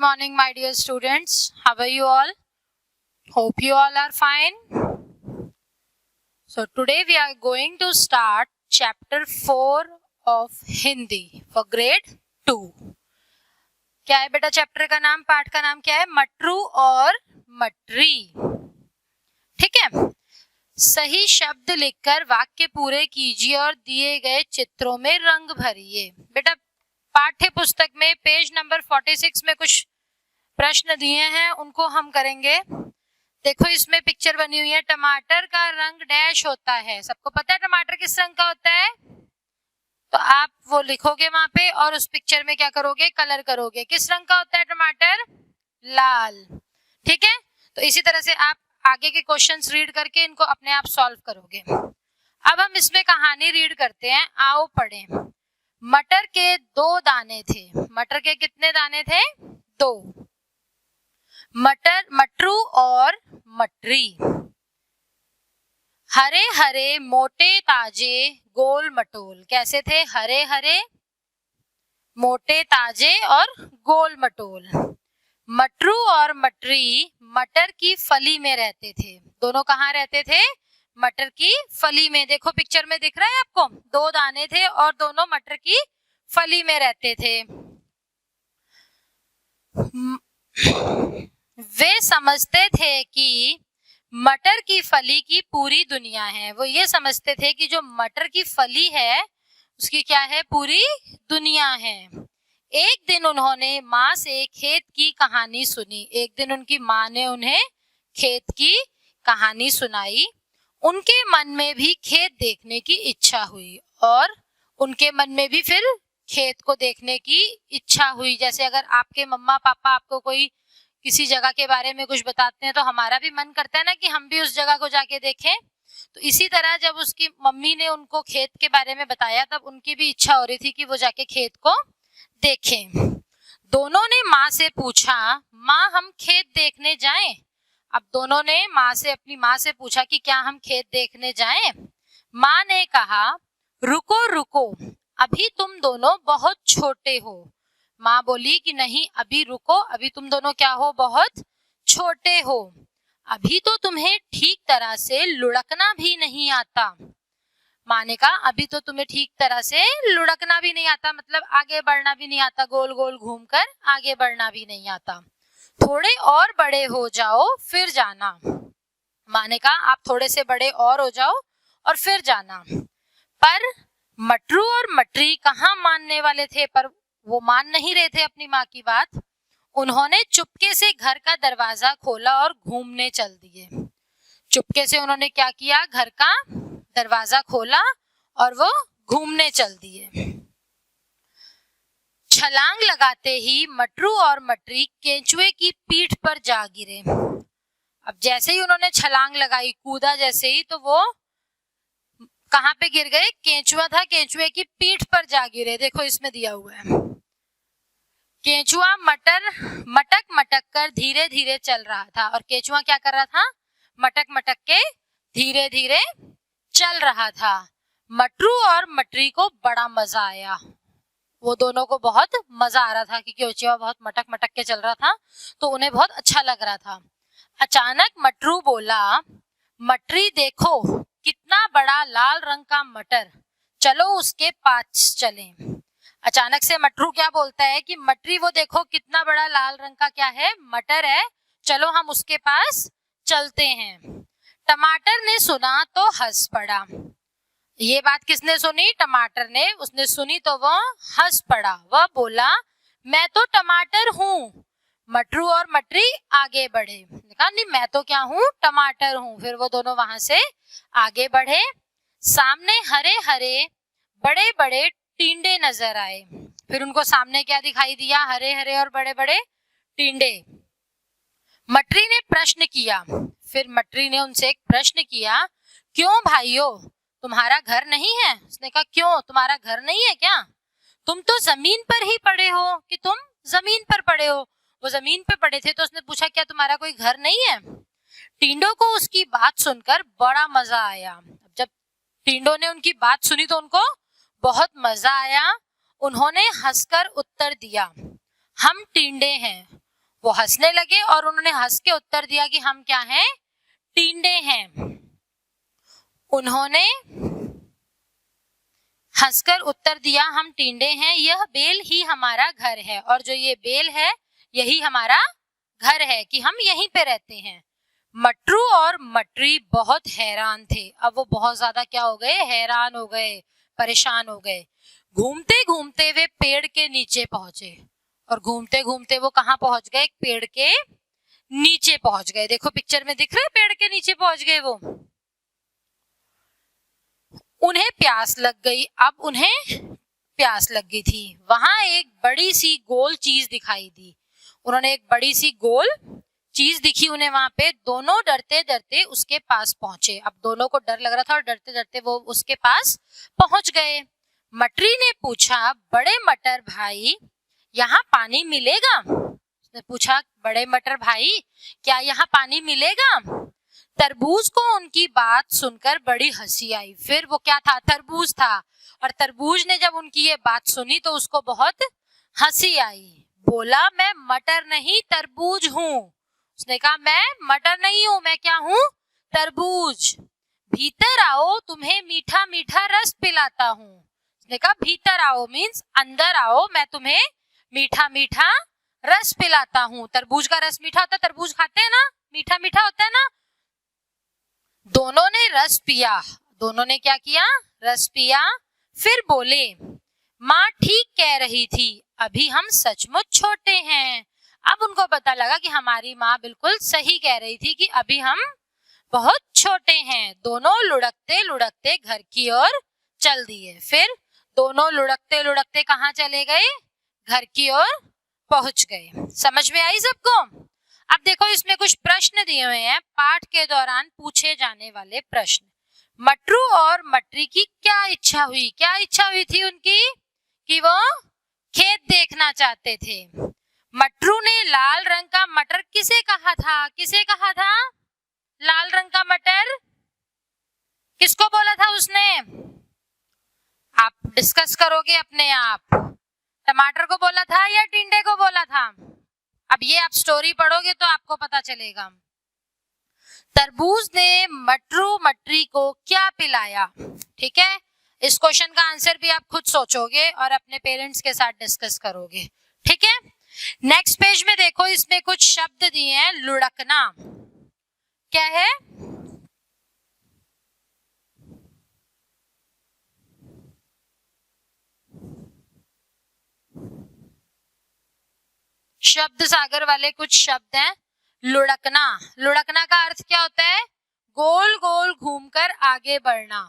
morning, my dear students. How are you all? Hope you all are fine. So today we are going to start chapter 4 of Hindi for grade 2. क्या है बेटा chapter का नाम, पाठ का नाम क्या है? मटरू और मटरी. ठीक है. सही शब्द लिखकर वाक्य पूरे कीजिए और दिए गए चित्रों में रंग भरिए. बेटा पाठ्य पुस्तक में पेज नंबर 46 में कुछ प्रश्न दिए हैं, उनको हम करेंगे. देखो इसमें पिक्चर बनी हुई है. टमाटर का रंग डैश होता है. सबको पता है टमाटर किस रंग का होता है? तो आप वो लिखोगे वहां पे और उस पिक्चर में क्या करोगे? कलर करोगे. किस रंग का होता है टमाटर? लाल. ठीक है. तो इसी तरह से आप आगे के क्वेश्चंस रीड करके इनको अपने आप सॉल्व करोगे. अब हम इसमें कहानी रीड करते हैं. आओ पढ़ें. मटर के 2 दाने थे. मटर के कितने दाने थे? 2. मटरू और मटरी. हरे हरे मोटे ताजे गोल मटोल. कैसे थे? हरे हरे मोटे ताजे और गोल मटोल. मटरू और मटरी मटर की फली में रहते थे. दोनों कहाँ रहते थे? मटर की फली में. देखो पिक्चर में दिख रहा है आपको, 2 दाने थे और दोनों मटर की फली में रहते थे. वे समझते थे कि मटर की फली की पूरी दुनिया है. वो ये समझते थे कि जो मटर की फली है उसकी क्या है? पूरी दुनिया है. एक दिन उन्होंने माँ से खेत की कहानी सुनी. एक दिन उनकी माँ ने उन्हें खेत की कहानी सुनाई. उनके मन में भी खेत देखने की इच्छा हुई और उनके मन में भी फिर खेत को देखने की इच्छा हुई. जैसे अगर आपके मम्मा पापा आपको कोई किसी जगह के बारे में कुछ बताते हैं तो हमारा भी मन करता है ना कि हम भी उस जगह को जाके देखें. तो इसी तरह जब उसकी मम्मी ने उनको खेत के बारे में बताया तब उनकी भी इच्छा हो रही थी कि वो जाके खेत को देखें. दोनों ने माँ से पूछा, माँ हम खेत देखने जाएं? अब दोनों ने अपनी माँ से पूछा कि क्या हम खेत देखने जाएं? माँ ने कहा रुको रुको, अभी तुम दोनों बहुत छोटे हो. माँ बोली कि नहीं अभी रुको, अभी तुम दोनों क्या हो? बहुत छोटे हो. अभी तो तुम्हें ठीक तरह से लुढ़कना भी नहीं आता. माँ ने कहा अभी तो तुम्हें ठीक तरह से लुढ़कना भी नहीं आता, मतलब आगे बढ़ना भी नहीं आता, गोल गोल घूमकर आगे बढ़ना भी नहीं आता. थोड़े और बड़े हो जाओ फिर जाना. माँ ने कहा आप थोड़े से बड़े और हो जाओ और फिर जाना. पर मटरू और मटरी कहाँ मानने वाले थे, पर वो मान नहीं रहे थे अपनी माँ की बात. उन्होंने चुपके से घर का दरवाजा खोला और घूमने चल दिए. चुपके से उन्होंने क्या किया? घर का दरवाजा खोला और वो घूमने चल दिए. छलांग लगाते ही मटरू और मटरी केंचुए की पीठ पर जा गिरे. अब जैसे ही उन्होंने छलांग लगाई, कूदा जैसे ही, तो वो कहाँ पे गिर गए? केंचुआ था, केंचुए की पीठ पर जा गिरे. देखो इसमें दिया हुआ है. केंचुआ मटक मटक कर धीरे धीरे चल रहा था और केंचुआ क्या कर रहा था? मटक मटक के धीरे धीरे चल रहा था. मटरू और मटरी को बड़ा मजा आया. वो दोनों को बहुत मजा आ रहा था कि केंचुआ बहुत मटक मटक के चल रहा था तो उन्हें बहुत अच्छा लग रहा था. अचानक मटरू बोला, मटरी देखो कितना बड़ा लाल रंग का मटर, चलो उसके पास चलें. अचानक से मटरू क्या बोलता है कि मटरी वो देखो कितना बड़ा लाल रंग का क्या है? मटर है, चलो हम उसके पास चलते हैं. टमाटर ने सुना तो हंस पड़ा. ये बात किसने सुनी? टमाटर ने. उसने सुनी तो वो हंस पड़ा. वह बोला मैं तो टमाटर हूँ. मटरू और मटरी आगे बढ़े. कहा नहीं मैं तो क्या हूँ? टमाटर हूँ. फिर वो दोनों वहां से आगे बढ़े. सामने हरे हरे बड़े बड़े टिंडे नजर आए. फिर उनको सामने क्या दिखाई दिया? हरे हरे और बड़े बड़े टिंडे. मटरी ने प्रश्न किया. फिर मटरी ने उनसे एक प्रश्न किया, क्यों भाइयों तुम्हारा घर नहीं है? उसने कहा क्यों तुम्हारा घर नहीं है क्या? तुम तो जमीन पर ही पड़े हो. कि तुम जमीन पर पड़े हो. वो जमीन पे पड़े थे तो उसने पूछा क्या तुम्हारा कोई घर नहीं है? टिंडों को उसकी बात सुनकर बड़ा मजा आया. जब टिंडों ने उनकी बात सुनी तो उनको बहुत मजा आया. उन्होंने हंसकर उत्तर दिया, हम टिंडे हैं वो हंसने लगे और उन्होंने हंस के उत्तर दिया कि हम क्या हैं, टींडे हैं। उन्होंने हंसकर उत्तर दिया हम टींडे हैं, यह बेल ही हमारा घर है, और जो ये बेल है यही हमारा घर है कि हम यहीं पे रहते हैं। मटरू और मटरी बहुत हैरान थे। अब वो बहुत ज्यादा क्या हो गए, हैरान हो गए, परेशान हो गए। घूमते घूमते वे पेड़ के नीचे पहुंचे, और घूमते घूमते वो कहाँ पहुंच गए, एक पेड़ के नीचे पहुंच गए। देखो पिक्चर में दिख रहा है, पेड़ के नीचे पहुंच गए वो। उन्हें प्यास लग गई। अब उन्हें प्यास लग गई थी। वहां एक बड़ी सी गोल चीज दिखाई दी। उन्होंने एक बड़ी सी गोल चीज दिखी उन्हें वहां पे। दोनों डरते डरते उसके पास पहुंचे। अब दोनों को डर लग रहा था और डरते डरते वो उसके पास पहुंच गए। मटरी ने पूछा, बड़े मटर भाई यहाँ पानी मिलेगा? उसने पूछा, बड़े मटर भाई क्या यहाँ पानी मिलेगा? तरबूज को उनकी बात सुनकर बड़ी हंसी आई। फिर वो क्या था, तरबूज था, और तरबूज ने जब उनकी ये बात सुनी तो उसको बहुत हंसी आई। बोला, मैं मटर नहीं तरबूज हूँ। उसने कहा, मैं मटर नहीं हूँ, मैं क्या हूँ, तरबूज। भीतर आओ, तुम्हें मीठा मीठा रस पिलाता हूँ। उसने कहा, भीतर आओ मीन्स अंदर आओ, मैं तुम्हें मीठा मीठा रस पिलाता हूँ। तरबूज का रस मीठा होता है, तरबूज खाते हैं ना, मीठा मीठा होता है ना। दोनों ने रस पिया। दोनों ने क्या किया, रस पिया। फिर बोले, माँ ठीक कह रही थी, अभी हम सचमुच छोटे हैं। अब उनको पता लगा कि हमारी माँ बिल्कुल सही कह रही थी कि अभी हम बहुत छोटे हैं। दोनों लुढ़कते लुढ़कते घर की ओर चल दिए। फिर दोनों लुढ़कते लुढ़कते कहाँ चले गए, घर की ओर पहुंच गए। समझ में आई सबको? अब देखो इसमें कुछ प्रश्न दिए हुए हैं, पाठ के दौरान पूछे जाने वाले प्रश्न। मटरू और मटरी की क्या इच्छा हुई? क्या इच्छा हुई थी उनकी? कि वो खेत देखना चाहते थे। मटरू ने लाल रंग का मटर किसे कहा था? किसे कहा था लाल रंग का मटर? किसको बोला था उसने? आप डिस्कस करोगे अपने आप। टमाटर को बोला था या टिंडे को बोला था? अब ये आप स्टोरी पढ़ोगे तो आपको पता चलेगा। तरबूज ने मटरू मटरी को क्या पिलाया? ठीक है, इस क्वेश्चन का आंसर भी आप खुद सोचोगे और अपने पेरेंट्स के साथ डिस्कस करोगे। ठीक है, नेक्स्ट पेज में देखो, इसमें कुछ शब्द दिए हैं। लुढ़कना क्या है? शब्द सागर वाले कुछ शब्द हैं। लुढ़कना, लुढ़कना का अर्थ क्या होता है? गोल गोल घूमकर आगे बढ़ना।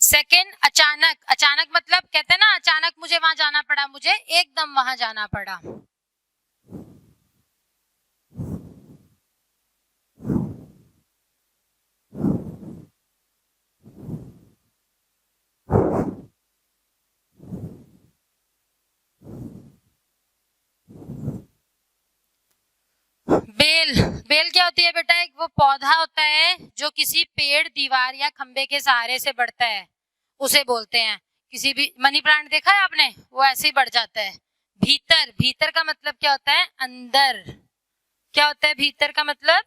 सेकंड, अचानक। अचानक मतलब कहते हैं ना, अचानक मुझे वहां जाना पड़ा, मुझे एकदम वहां जाना पड़ा। बेल, बेल क्या होती है बेटा? एक वो पौधा होता है जो किसी पेड़, दीवार या खंबे के सहारे से बढ़ता है, उसे बोलते हैं। किसी भी मनी प्लांट देखा है आपने, वो ऐसे ही बढ़ जाता है। भीतर, भीतर का मतलब क्या होता है? अंदर। क्या होता है भीतर का मतलब?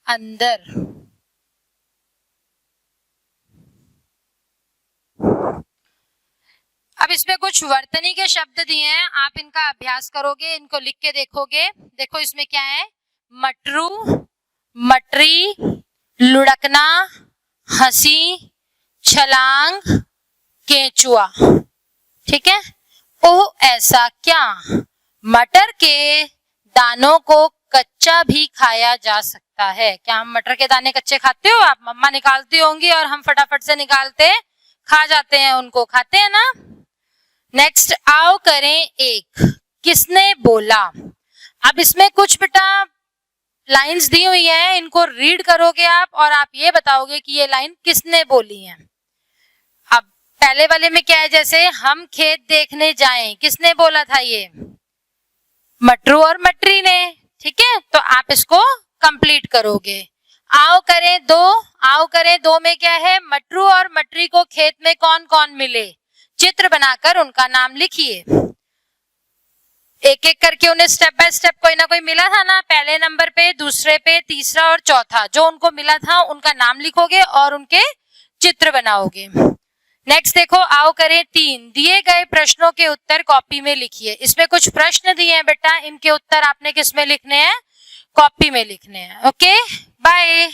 अंदर। अब इसमें कुछ वर्तनी के शब्द दिए हैं, आप इनका अभ्यास करोगे, इनको लिख के देखोगे। देखो इसमें क्या है? मटरू, मटरी, लुढ़कना, हंसी, छलांग, केंचुआ। ठीक है। ओ ऐसा क्या? मटर के दानों को कच्चा भी खाया जा सकता है। क्या हम मटर के दाने कच्चे खाते हो? आप मम्मा निकालती होंगी और हम फटाफट से निकालते खा जाते हैं उनको, खाते हैं ना। नेक्स्ट, आओ करें एक। किसने बोला? अब इसमें कुछ बेटा लाइंस दी हुई हैं, इनको रीड करोगे आप और आप ये बताओगे कि ये लाइन किसने बोली है। अब पहले वाले में क्या है, जैसे हम खेत देखने जाएं, किसने बोला था ये, मटरू और मटरी ने, ठीक है। तो आप इसको कंप्लीट करोगे। आओ करें दो में क्या है, मटरू और मटरी को खेत में कौन कौन मिले, चित्र बनाकर उनका नाम लिखिए। एक एक करके उन्हें स्टेप बाय स्टेप कोई ना कोई मिला था ना, पहले नंबर पे, दूसरे पे, तीसरा और चौथा, जो उनको मिला था उनका नाम लिखोगे और उनके चित्र बनाओगे। नेक्स्ट देखो, आओ करें 3, दिए गए प्रश्नों के उत्तर कॉपी में लिखिए। इसमें कुछ प्रश्न दिए हैं बेटा, इनके उत्तर आपने किस में लिखने हैं, कॉपी में लिखने हैं। Okay, bye.